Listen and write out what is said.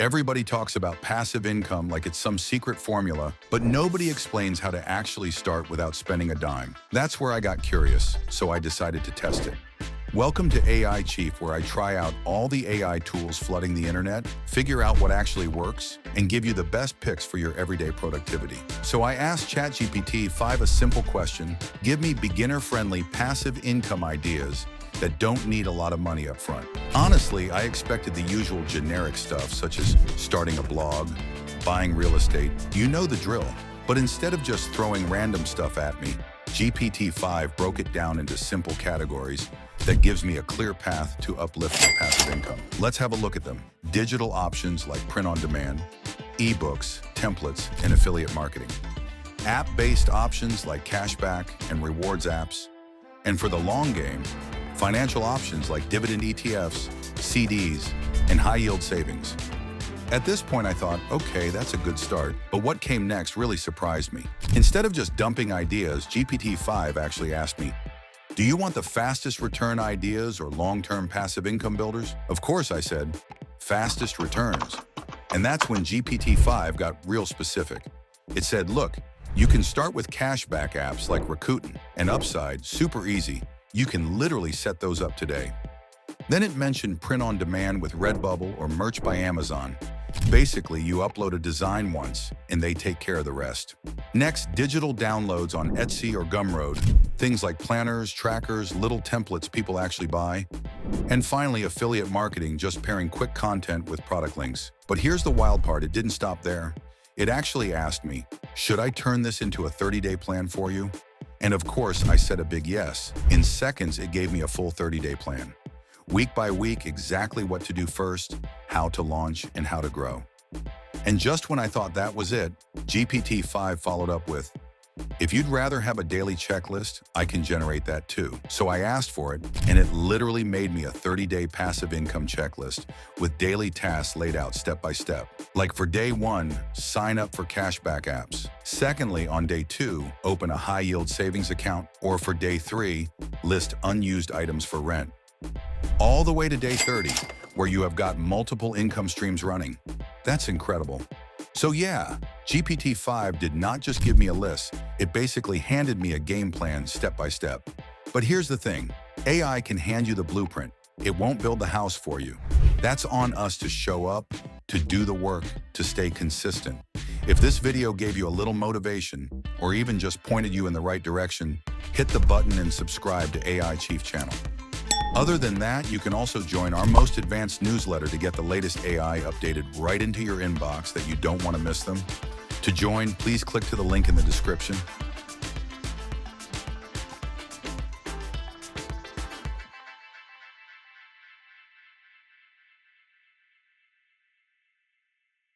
Everybody talks about passive income like it's some secret formula, but nobody explains how to actually start without spending a dime. That's where I got curious, so I decided to test it. Welcome to AIChief, where I try out all the AI tools flooding the internet, figure out what actually works, and give you the best picks for your everyday productivity. So I asked ChatGPT-5 a simple question: give me beginner-friendly passive income ideas that don't need a lot of money up front. Honestly, I expected the usual generic stuff, such as starting a blog, buying real estate. You know the drill. But instead of just throwing random stuff at me, GPT-5 broke it down into simple categories that gives me a clear path to uplift my passive income. Let's have a look at them. Digital options like print on demand, ebooks, templates, and affiliate marketing. App-based options like cashback and rewards apps. And for the long game, financial options like dividend ETFs, CDs, and high-yield savings. At this point, I thought, okay, that's a good start. But what came next really surprised me. Instead of just dumping ideas, GPT-5 actually asked me, do you want the fastest return ideas or long-term passive income builders? Of course, I said, fastest returns. And that's when GPT-5 got real specific. It said, look, you can start with cashback apps like Rakuten and Upside, super easy. You can literally set those up today. Then it mentioned print on demand with Redbubble or merch by Amazon. Basically, you upload a design once and they take care of the rest. Next, digital downloads on Etsy or Gumroad, things like planners, trackers, little templates people actually buy. And finally, affiliate marketing, just pairing quick content with product links. But here's the wild part, it didn't stop there. It actually asked me, should I turn this into a 30-day plan for you? And of course, I said a big yes. In seconds, it gave me a full 30-day plan. Week by week, exactly what to do first, how to launch, and how to grow. And just when I thought that was it, GPT-5 followed up with, if you'd rather have a daily checklist, I can generate that too. So I asked for it, and it literally made me a 30-day passive income checklist with daily tasks laid out step by step. Like for day 1, sign up for cashback apps. Secondly, on day 2, open a high-yield savings account. Or for day 3, list unused items for rent. All the way to day 30, where you have got multiple income streams running. That's incredible. So yeah, GPT-5 did not just give me a list, it basically handed me a game plan step by step. But here's the thing, AI can hand you the blueprint. It won't build the house for you. That's on us to show up, to do the work, to stay consistent. If this video gave you a little motivation, or even just pointed you in the right direction, hit the button and subscribe to AIChief channel. Other than that, you can also join our most advanced newsletter to get the latest AI updated right into your inbox that you don't want to miss them. To join, please click to the link in the description.